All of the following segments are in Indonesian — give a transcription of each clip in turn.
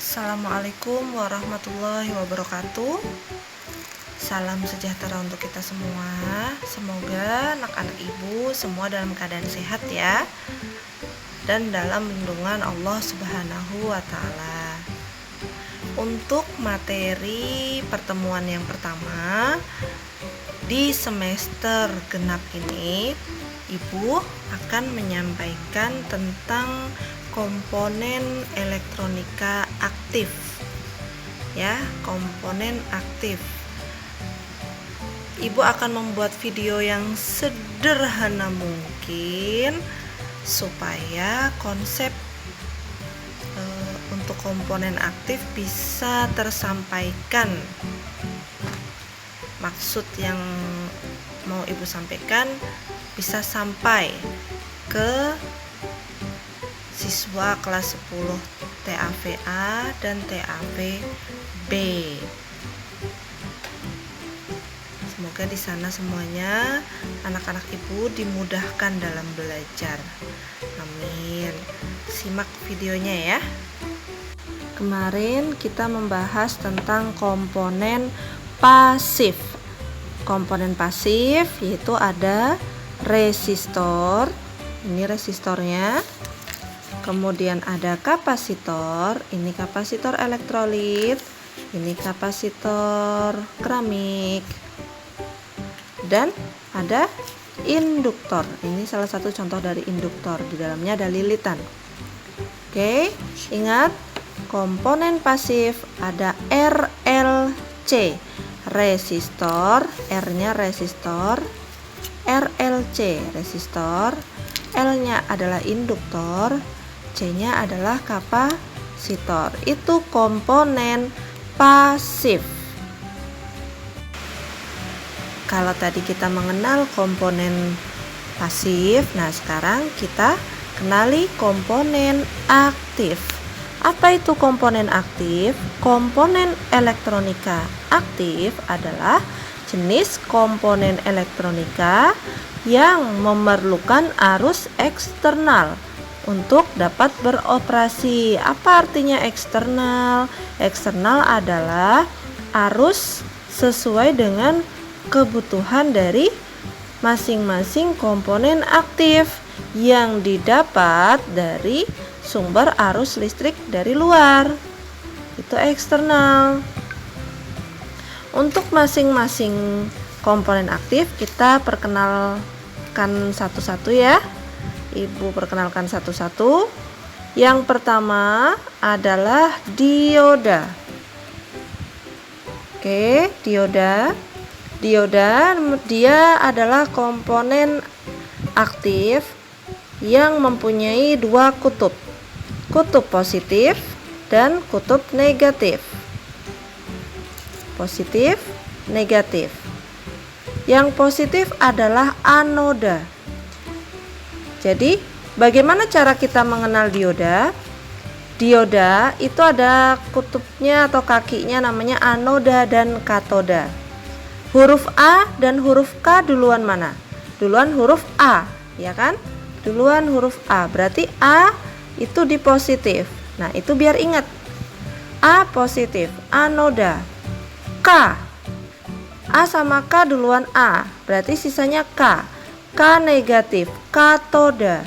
Assalamualaikum warahmatullahi wabarakatuh. Salam sejahtera untuk kita semua. Semoga anak-anak ibu semua dalam keadaan sehat ya, dan dalam lindungan Allah Subhanahu wa ta'ala. Untuk materi pertemuan yang pertama di semester genap ini, ibu akan menyampaikan tentang komponen elektronika aktif ya, komponen aktif. Ibu akan membuat video yang sederhana mungkin supaya konsep untuk komponen aktif bisa tersampaikan. Maksud yang mau ibu sampaikan bisa sampai ke siswa kelas 10 TAV-A dan TAV-B. Semoga di sana semuanya anak-anak ibu dimudahkan dalam belajar. Amin. Simak videonya ya. Kemarin kita membahas tentang komponen pasif. Komponen pasif yaitu ada resistor. Ini resistornya. Kemudian ada kapasitor, ini kapasitor elektrolit, ini kapasitor keramik, dan ada induktor. Ini salah satu contoh dari induktor, di dalamnya ada lilitan. Oke, ingat komponen pasif ada RLC, resistor, R-nya resistor, RLC resistor, L-nya adalah induktor, C-nya adalah kapasitor. Itu komponen pasif. Kalau tadi kita mengenal komponen pasif, nah sekarang kita kenali komponen aktif. Apa itu komponen aktif? Komponen elektronika aktif adalah jenis komponen elektronika yang memerlukan arus eksternal untuk dapat beroperasi. Apa artinya eksternal? Eksternal adalah arus sesuai dengan kebutuhan dari masing-masing komponen aktif yang didapat dari sumber arus listrik dari luar. Itu eksternal. Untuk masing-masing komponen aktif kita perkenalkan satu-satu ya. Ibu perkenalkan satu-satu. Yang pertama adalah dioda. Oke, dioda. Dioda dia adalah komponen aktif yang mempunyai dua kutub. Kutub positif dan kutub negatif. Positif, negatif. Yang positif adalah anoda. Jadi, bagaimana cara kita mengenal dioda? Dioda itu ada kutubnya atau kakinya namanya anoda dan katoda. Huruf A dan huruf K duluan mana? Duluan huruf A, ya kan? Duluan huruf A. Berarti A itu di positif. Nah, itu biar ingat. A positif, anoda. K. A sama K duluan A. Berarti sisanya K. K negatif, katoda.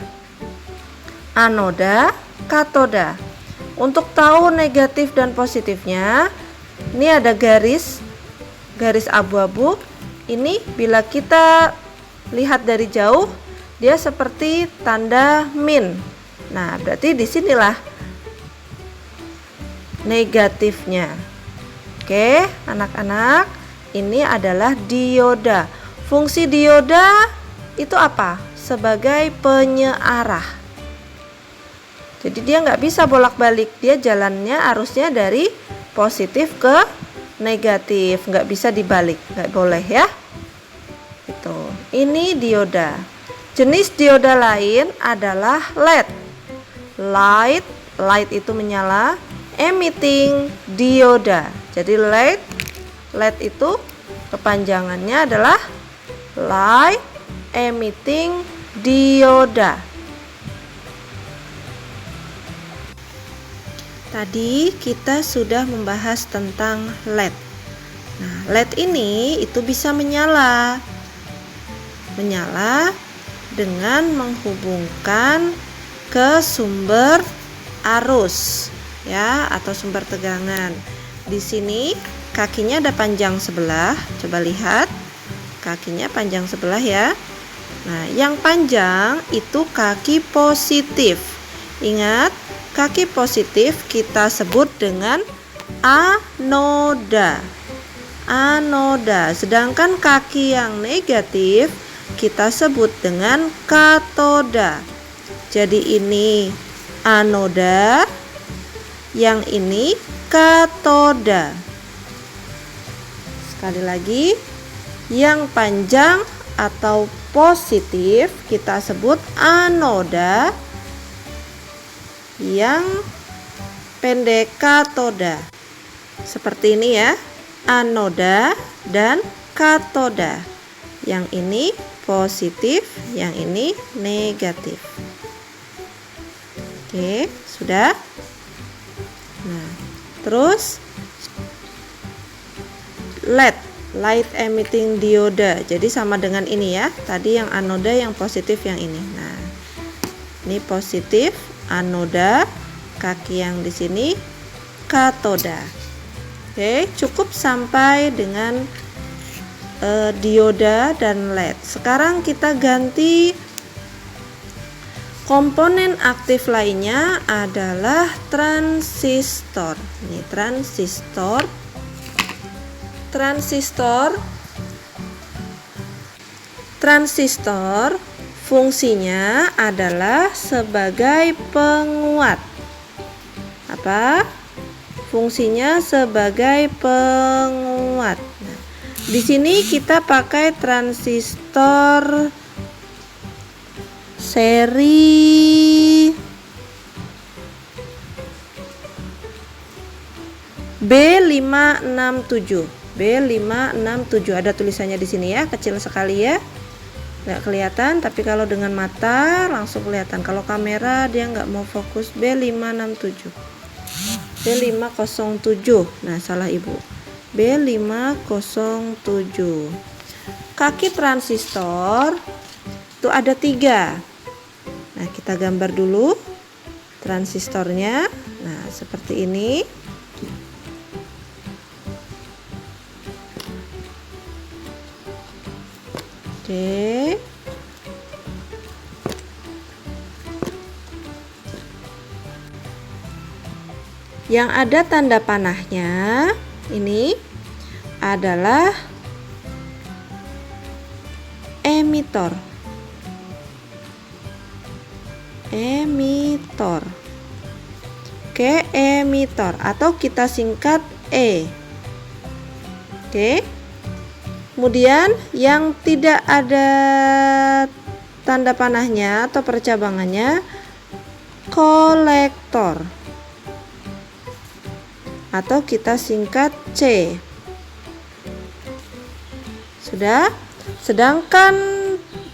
Anoda, katoda. Untuk tahu negatif dan positifnya, ini ada garis abu-abu. Ini bila kita lihat dari jauh, dia seperti tanda min. Nah, berarti disinilah negatifnya. Oke, anak-anak, ini adalah dioda. Fungsi dioda itu apa? Sebagai penyearah. Jadi dia nggak bisa bolak-balik, dia jalannya arusnya dari positif ke negatif, nggak bisa dibalik, nggak boleh ya. Itu. Ini dioda. Jenis dioda lain adalah LED. Light itu menyala. Emitting dioda. Jadi LED itu kepanjangannya adalah light emitting dioda. Tadi kita sudah membahas tentang LED. Nah, LED ini itu bisa menyala. Menyala dengan menghubungkan ke sumber arus ya, atau sumber tegangan. Di sini kakinya ada panjang sebelah. Coba lihat. Kakinya panjang sebelah ya. Nah, yang panjang itu kaki positif. Ingat, kaki positif kita sebut dengan anoda. Anoda. Sedangkan kaki yang negatif kita sebut dengan katoda. Jadi ini anoda, yang ini katoda. Sekali lagi, yang panjang atau positif kita sebut anoda, yang pendek katoda. Seperti ini ya, anoda dan katoda. Yang ini positif, yang ini negatif. Oke, sudah. Nah, terus LED, light emitting diode. Jadi sama dengan ini ya. Tadi yang anoda, yang positif, yang ini. Nah, ini positif, anoda, kaki yang di sini katoda. Oke, cukup sampai dengan dioda dan LED. Sekarang kita ganti komponen aktif lainnya adalah transistor. Ini transistor. Transistor fungsinya adalah sebagai penguat. Apa? Fungsinya sebagai penguat. Nah, di sini kita pakai transistor seri B567. B567 ada tulisannya di sini ya, kecil sekali ya, nggak kelihatan, tapi kalau dengan mata langsung kelihatan. Kalau kamera dia nggak mau fokus. B567, B507. Nah, salah ibu, B507. Kaki transistor itu ada 3. Nah, kita gambar dulu transistornya. Nah, seperti ini. Oke. Yang ada tanda panahnya ini adalah emitor. Oke, emitor atau kita singkat E. Oke. Kemudian yang tidak ada tanda panahnya atau percabangannya, kolektor atau kita singkat C. Sudah? Sedangkan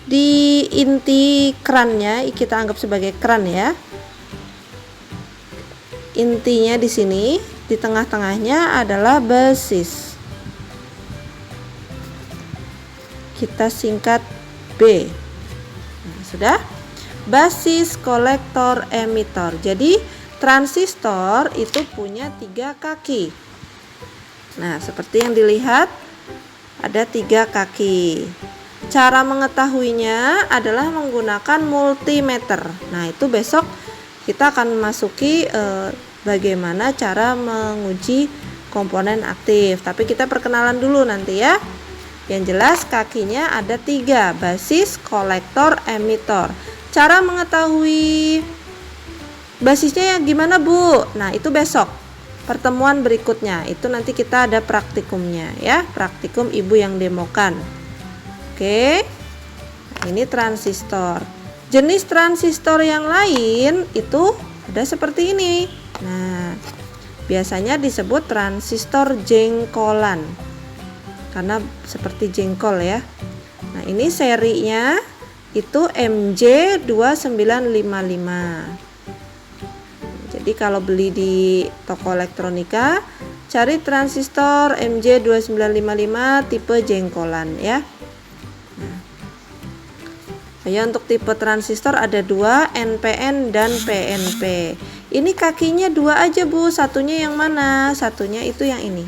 di inti kerannya kita anggap sebagai keran ya. Intinya di sini, di tengah-tengahnya adalah basis. Kita singkat B. Nah, sudah? Basis, kolektor, emitor. Jadi transistor itu punya 3 kaki. Nah, seperti yang dilihat ada 3 kaki. Cara mengetahuinya adalah menggunakan multimeter. Nah, itu besok kita akan memasuki bagaimana cara menguji komponen aktif. Tapi kita perkenalan dulu nanti ya. Yang jelas kakinya ada 3, basis, kolektor, emitor. Cara mengetahui basisnya ya gimana Bu? Nah, itu besok pertemuan berikutnya. Itu nanti kita ada praktikumnya ya, praktikum ibu yang demokan. Oke, ini transistor. Jenis transistor yang lain itu ada seperti ini. Nah, biasanya disebut transistor jengkolan karena seperti jengkol ya. Nah, ini serinya itu MJ2955. Jadi kalau beli di toko elektronika, cari transistor MJ2955 tipe jengkolan ya. Ya, untuk tipe transistor ada 2, NPN dan PNP. Ini kakinya 2 aja Bu, satunya yang mana? Satunya itu yang ini,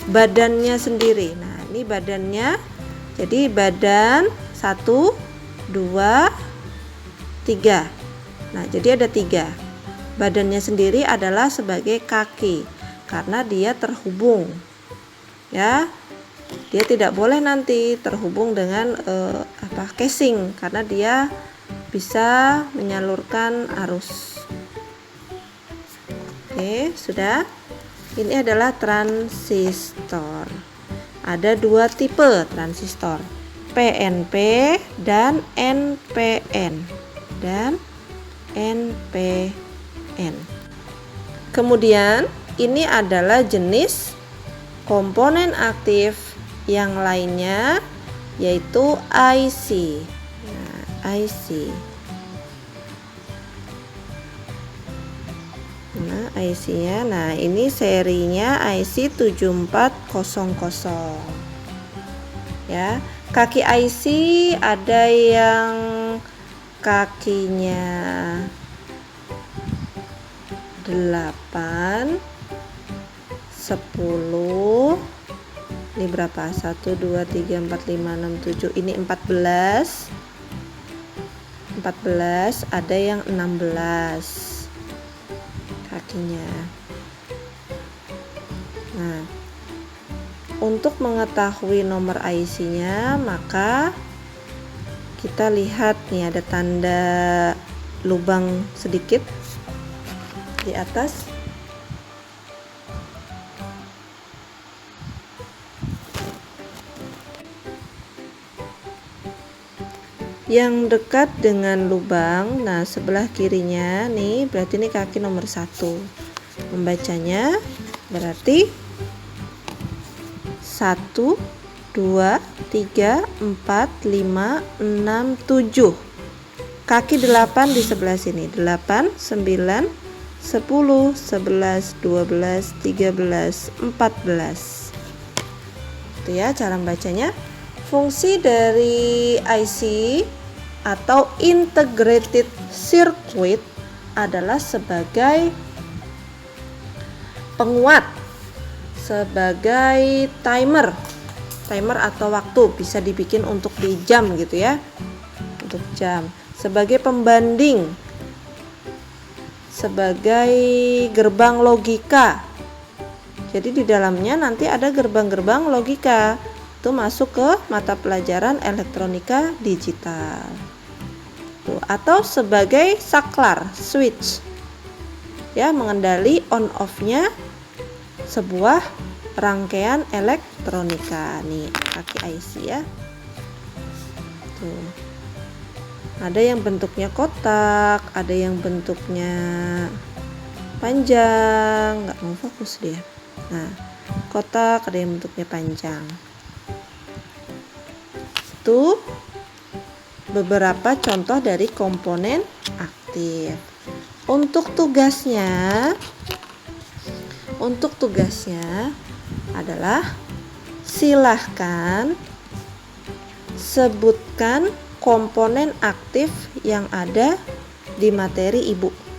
badannya sendiri. Nah ini badannya, jadi badan 1, 2, 3. Nah jadi ada 3. Badannya sendiri adalah sebagai kaki, karena dia terhubung ya. Dia tidak boleh nanti terhubung dengan casing, karena dia bisa menyalurkan arus. Oke, sudah. Ini adalah transistor. Ada 2 tipe transistor, PNP dan NPN. Kemudian ini adalah jenis komponen aktif yang lainnya, yaitu IC. Nah, IC. Nah, IC-nya. Nah, ini serinya IC 7400. Ya, kaki IC ada yang kakinya 8, 10. Ini berapa? 1, 2, 3, 4, 5, 6, 7. Ini 14. Ada yang 16 kakinya. Nah, untuk mengetahui nomor IC-nya, maka kita lihat nih, ada tanda lubang sedikit di atas. Yang dekat dengan lubang, nah sebelah kirinya nih, berarti ini kaki nomor 1. Membacanya berarti 1, 2, 3, 4, 5, 6, 7. Kaki 8 di sebelah sini. 8, 9, 10, 11, 12, 13, 14. Itu ya cara membacanya. Fungsi dari IC atau integrated circuit adalah sebagai penguat, sebagai timer atau waktu, bisa dibikin untuk di jam gitu ya, untuk jam, sebagai pembanding, sebagai gerbang logika. Jadi di dalamnya nanti ada gerbang-gerbang logika, itu masuk ke mata pelajaran elektronika digital. Atau sebagai saklar, switch ya, mengendali on off-nya sebuah rangkaian elektronika. Nih kaki IC ya. Tuh. Ada yang bentuknya kotak, ada yang bentuknya panjang, nggak mau fokus dia. Nah, kotak, ada yang bentuknya panjang. Itu beberapa contoh dari komponen aktif. Untuk tugasnya adalah silahkan sebutkan komponen aktif yang ada di materi Ibu.